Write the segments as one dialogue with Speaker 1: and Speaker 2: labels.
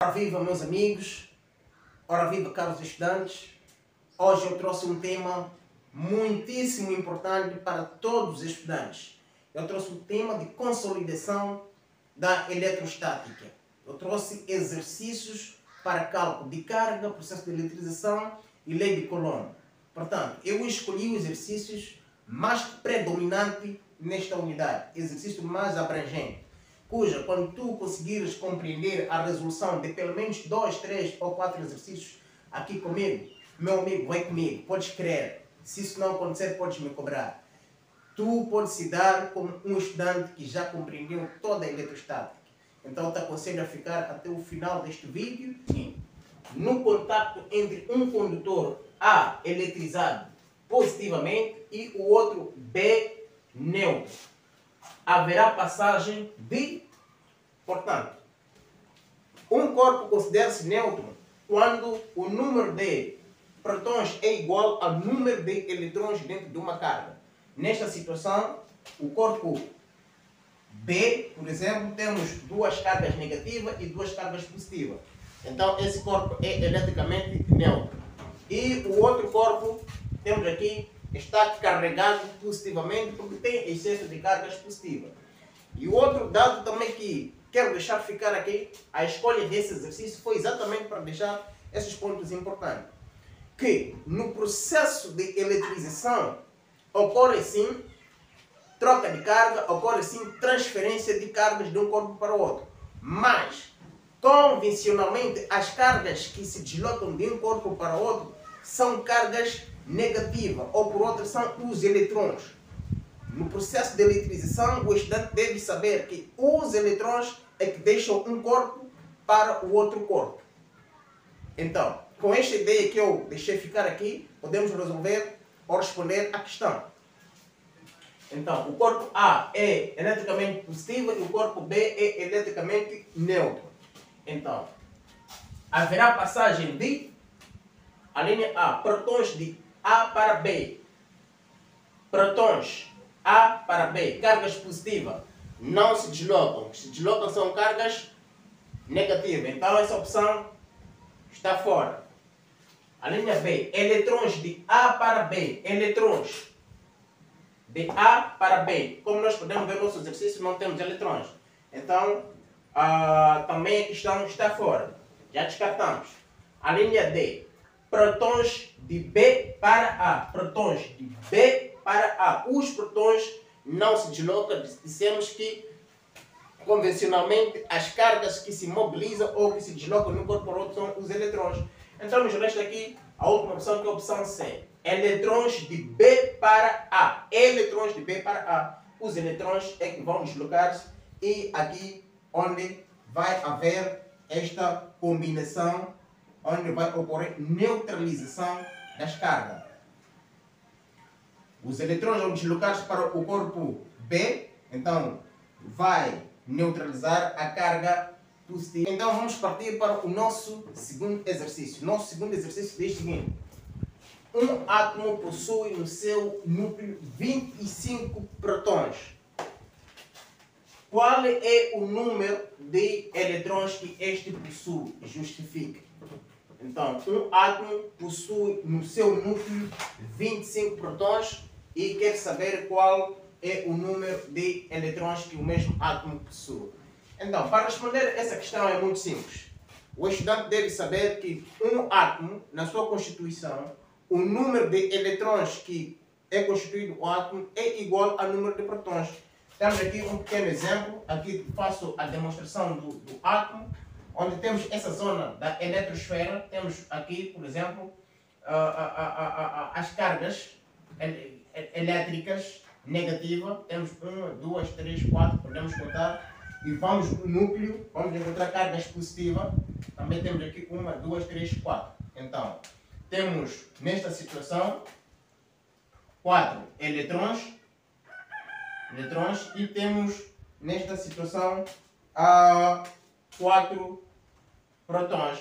Speaker 1: Ora viva, meus amigos, ora viva, caros estudantes. Hoje eu trouxe um tema muitíssimo importante para todos os estudantes. Eu trouxe o tema de consolidação da eletrostática. Eu trouxe exercícios para cálculo de carga, processo de eletrização e lei de Coulomb. Portanto, eu escolhi os exercícios mais predominantes nesta unidade, exercício mais abrangente, cuja, quando tu conseguires compreender a resolução de pelo menos 2, 3 ou 4 exercícios aqui comigo, meu amigo, vai comigo, podes crer. Se isso não acontecer, podes me cobrar. Tu podes se dar como um estudante que já compreendeu toda a eletrostática. Então, te aconselho a ficar até o final deste vídeo. No contato entre um condutor A eletrizado positivamente e o outro B neutro, haverá passagem de... Portanto, um corpo considera-se neutro quando o número de prótons é igual ao número de eletrões dentro de uma carga. Nesta situação, o corpo B, por exemplo, temos duas cargas negativas e duas cargas positivas. Então, esse corpo é eletricamente neutro. E o outro corpo, temos aqui, está carregado positivamente porque tem excesso de cargas positivas. E o outro dado também que quero deixar ficar aqui, a escolha desse exercício foi exatamente para deixar esses pontos importantes. Que no processo de eletrização ocorre sim troca de carga, ocorre sim transferência de cargas de um corpo para o outro. Mas, convencionalmente, as cargas que se deslocam de um corpo para o outro são cargas negativas, ou por outro são os eletrões. No processo de eletrização, o estudante deve saber que os eletrões é que deixam um corpo para o outro corpo. Então, com esta ideia que eu deixei ficar aqui, podemos resolver ou responder à questão. Então, o corpo A é eletricamente positivo e o corpo B é eletricamente neutro. Então, haverá passagem de, a linha A, prótons de A para B. Prótons A para B, cargas positivas, não se deslocam. Se deslocam são cargas negativas. Então, essa opção está fora. A linha B, eletrões de A para B, eletrões de A para B. Como nós podemos ver no nosso exercício, não temos eletrões. Então, também a questão está fora. Já descartamos. A linha D, prótons de B para A. Prótons de B para A. Os prótons não se deslocam. Dissemos que, convencionalmente, as cargas que se mobilizam ou que se deslocam de um corpo para o outro são os eletrões. Então, nos resta aqui a última opção, que é a opção C. Eletrões de B para A. Eletrões de B para A. Os eletrões é que vão deslocar-se e aqui onde vai haver esta combinação, onde vai ocorrer neutralização das cargas. Os eletrões vão deslocar-se para o corpo B, então vai neutralizar a carga positiva. Então vamos partir para o nosso segundo exercício. Nosso segundo exercício diz o seguinte: um átomo possui no seu núcleo 25 prótons. Qual é o número de eletrões que este possui? Justifique. Então, um átomo possui no seu núcleo 25 prótons e quer saber qual é o número de eletrões que o mesmo átomo possui. Então, para responder essa questão é muito simples. O estudante deve saber que um átomo, na sua constituição, o número de eletrões que é constituído o átomo é igual ao número de prótons. Temos aqui um pequeno exemplo. Aqui faço a demonstração do átomo, onde temos essa zona da eletrosfera. Temos aqui, por exemplo, as cargas elétricas negativas. Temos 1, 2, 3, 4, podemos contar. E vamos no núcleo, vamos encontrar cargas positivas. Também temos aqui 1, 2, 3, 4. Então, temos nesta situação 4 eletrões e temos nesta situação 4 prótons.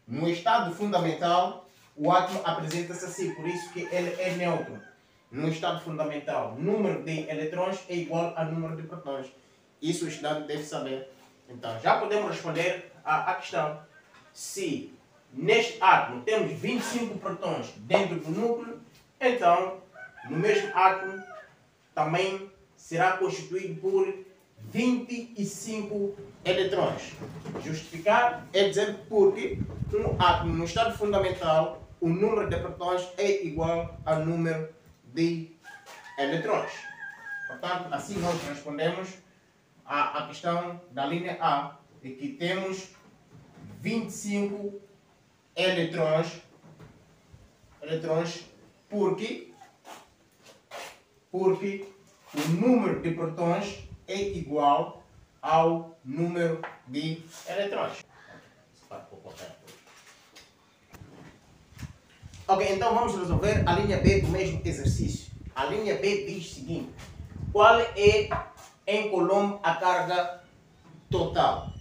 Speaker 1: No estado fundamental, o átomo apresenta-se assim, por isso que ele é neutro. No estado fundamental, o número de eletrões é igual ao número de prótons. Isso o estudante deve saber. Então, já podemos responder à questão se neste átomo temos 25 prótons dentro do núcleo, então no mesmo átomo também será constituído por 25 eletrões. Justificar é dizer porque um átomo no estado fundamental, o número de prótons é igual ao número de eletrões. Portanto, assim nós respondemos à questão da linha A, de que temos 25 eletrões porque o número de prótons é igual ao número de eletrões. Ok, então vamos resolver a linha B do mesmo exercício. A linha B diz o seguinte: qual é em Coulomb a carga total?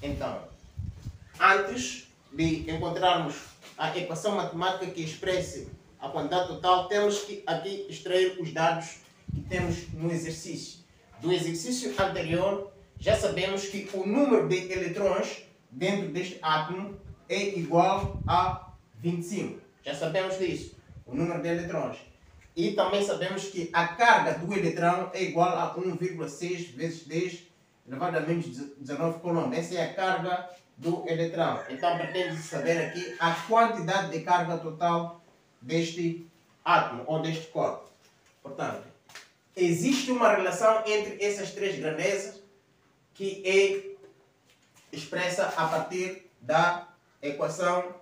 Speaker 1: Então, antes de encontrarmos a equação matemática que expresse a quantidade total, temos que aqui extrair os dados que temos no exercício. Do exercício anterior, já sabemos que o número de eletrões dentro deste átomo é igual a 25. Já sabemos disso, o número de eletrões. E também sabemos que a carga do eletrão é igual a 1,6 vezes 10 elevado a menos 19 Coulomb. Essa é a carga do eletrão. Então, pretende saber aqui a quantidade de carga total deste átomo ou deste corpo. Portanto, existe uma relação entre essas três grandezas que é expressa a partir da equação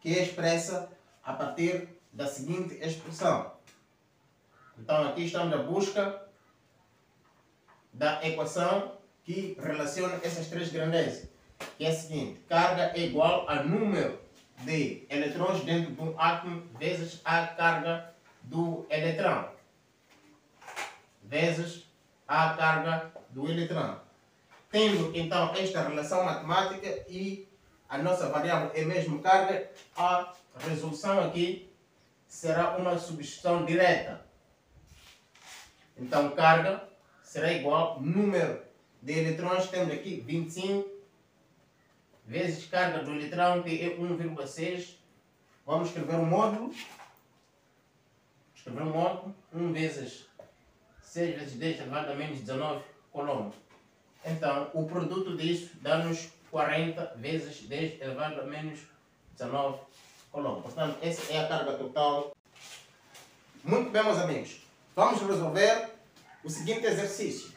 Speaker 1: que é expressa a partir da seguinte expressão. Então, aqui estamos à busca da equação que relaciona essas três grandezas, que é a seguinte: carga é igual a número de eletrões dentro de um átomo vezes a carga do eletrão, vezes a carga do eletrão. Tendo então esta relação matemática e a nossa variável é mesmo carga, a resolução aqui será uma substituição direta. Então, carga será igual ao número de eletrões, temos aqui 25, vezes carga do eletrão, que é 1,6. Vamos escrever um módulo. 1 vezes 6 vezes 10 elevado a menos 19 Coulomb. Então, o produto disso dá-nos 40 vezes 10 elevado a menos 19 Coulomb. Portanto, essa é a carga total. Muito bem, meus amigos. Vamos resolver o seguinte exercício.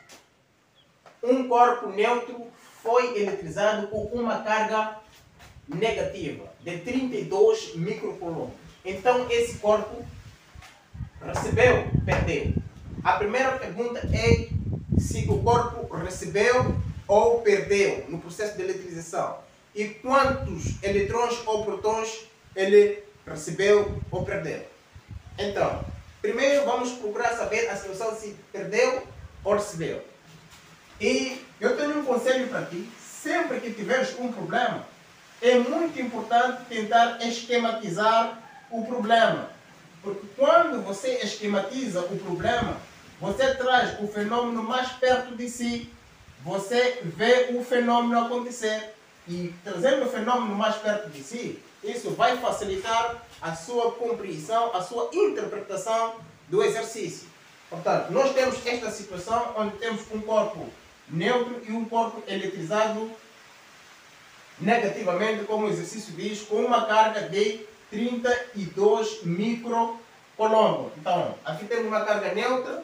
Speaker 1: Um corpo neutro foi eletrizado com uma carga negativa de 32 microcoulomb. Então, esse corpo recebeu, perdeu. A primeira pergunta é se o corpo recebeu ou perdeu no processo de eletrização e quantos eletrões ou prótons ele recebeu ou perdeu. Então, primeiro vamos procurar saber a situação se perdeu ou recebeu. E eu tenho um conselho para ti: sempre que tiveres um problema, é muito importante tentar esquematizar o problema. Porque quando você esquematiza o problema, você traz o fenômeno mais perto de si, você vê o fenômeno acontecer. E trazendo o fenômeno mais perto de si, isso vai facilitar a sua compreensão, a sua interpretação do exercício. Portanto, nós temos esta situação onde temos um corpo neutro e um corpo eletrizado negativamente, como o exercício diz, com uma carga de 32 microcoulomb. Então, aqui temos uma carga neutra.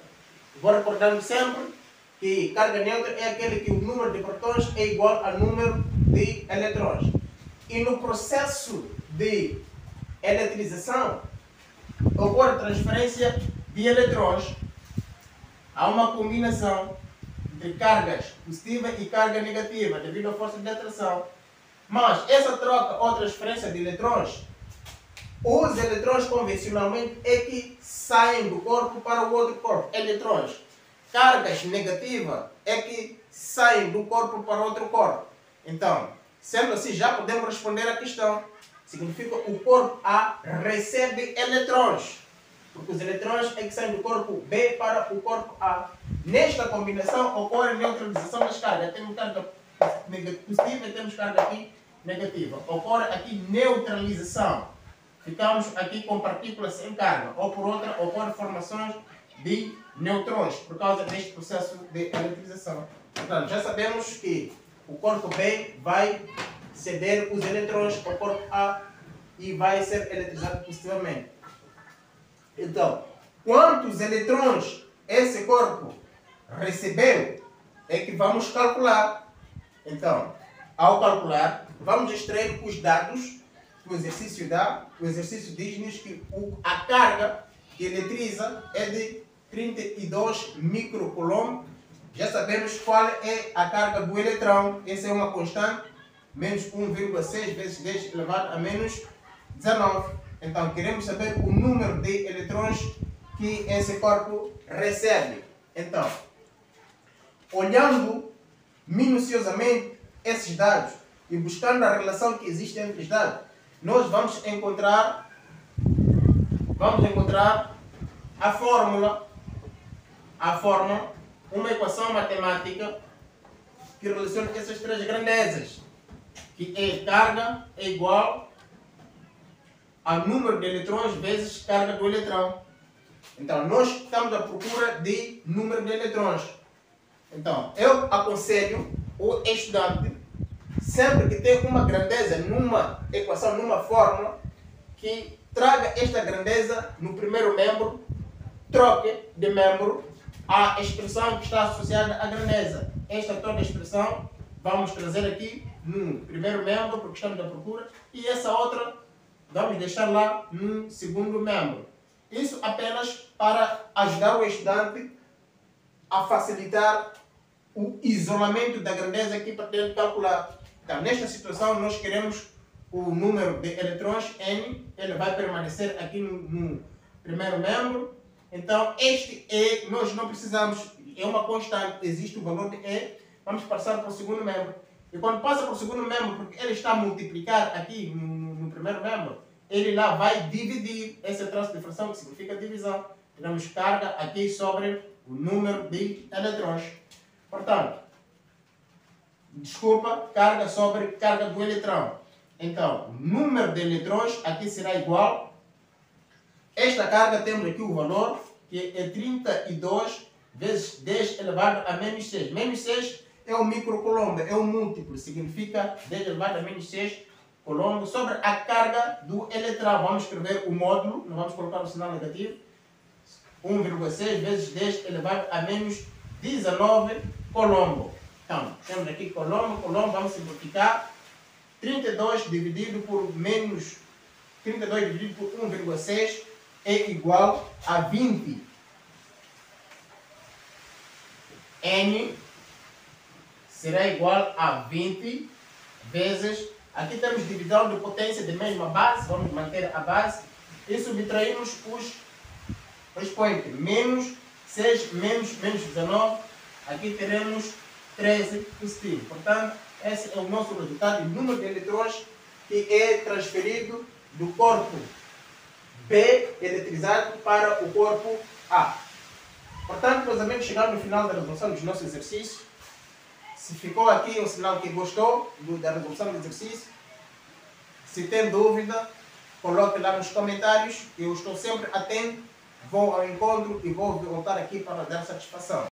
Speaker 1: Vou recordando sempre que carga neutra é aquele que o número de prótons é igual ao número de eletrões. E no processo de eletrização, ocorre transferência de eletrões. Há uma combinação de cargas positiva e carga negativa devido à força de atração. Mas essa troca ou transferência de eletrões, os eletrões convencionalmente é que saem do corpo para o outro corpo. Eletrões. Cargas negativas é que saem do corpo para outro corpo. Então, sendo assim, já podemos responder à questão. Significa o corpo A recebe eletrões. porque os eletrões é que saem do corpo B para o corpo A. Nesta combinação ocorre neutralização das cargas. Temos carga positiva e temos carga aqui negativa. Ocorre aqui neutralização. Ficamos aqui com partículas sem carga. Ou por outra, ocorre formações de neutrões por causa deste processo de eletrização. Portanto, já sabemos que o corpo B vai ceder os eletrões ao corpo A e vai ser eletrizado positivamente. Então, quantos eletrões esse corpo recebeu é que vamos calcular. Então, ao calcular, vamos extrair os dados que o exercício dá. O exercício diz-nos que a carga que eletriza é de 32 microcoulomb. Já sabemos qual é a carga do eletrão. Essa é uma constante, menos 1,6 vezes 10 elevado a menos 19. Então, queremos saber o número de eletrões que esse corpo recebe. Então, olhando minuciosamente esses dados e buscando a relação que existe entre os dados, nós vamos encontrar a fórmula, uma equação matemática que relaciona essas três grandezas, que é carga é igual ao número de eletrões vezes carga do eletrão. Então, nós estamos à procura de número de eletrões. Então, eu aconselho o estudante, sempre que tem uma grandeza numa equação, numa fórmula, que traga esta grandeza no primeiro membro, troque de membro a expressão que está associada à grandeza. Esta toda expressão vamos trazer aqui no primeiro membro, porque estamos à procura, e essa outra vamos deixar lá no segundo membro. Isso apenas para ajudar o estudante a facilitar o isolamento da grandeza que pretende calcular. Então, nesta situação, nós queremos o número de eletrões N, ele vai permanecer aqui no primeiro membro. Então, este E, nós não precisamos, é uma constante, existe o valor de E, vamos passar para o segundo membro. E quando passa para o segundo membro, porque ele está a multiplicar aqui no primeiro membro, ele lá vai dividir esse traço de fração, que significa divisão. Tiramos carga aqui sobre o número de eletrões. Portanto, desculpa, carga sobre carga do eletrão. Então, o número de eletrões aqui será igual. Esta carga temos aqui o valor, que é 32 vezes 10 elevado a menos 6. Menos 6 é o microcoulomb, é o múltiplo, significa 10 elevado a menos 6 coulomb sobre a carga do eletrão. Vamos escrever o módulo, não vamos colocar o sinal negativo. 1,6 vezes 10 elevado a menos 19 coulomb. Então, temos aqui coulomb, vamos simplificar. 32 dividido por menos 32 dividido por 1,6 é igual a 20. N será igual a 20 vezes, aqui temos divisão de potência de mesma base, vamos manter a base, e subtraímos os expoentes. Menos 6 menos 19, aqui teremos 13 positivo. Portanto, esse é o nosso resultado, o número de eletrões que é transferido do corpo B eletrizado para o corpo A. Portanto, meus amigos, chegamos no final da resolução dos nossos exercícios. Se ficou aqui um sinal que gostou da resolução do exercício, se tem dúvida, coloque lá nos comentários. Eu estou sempre atento, vou ao encontro e vou voltar aqui para dar satisfação.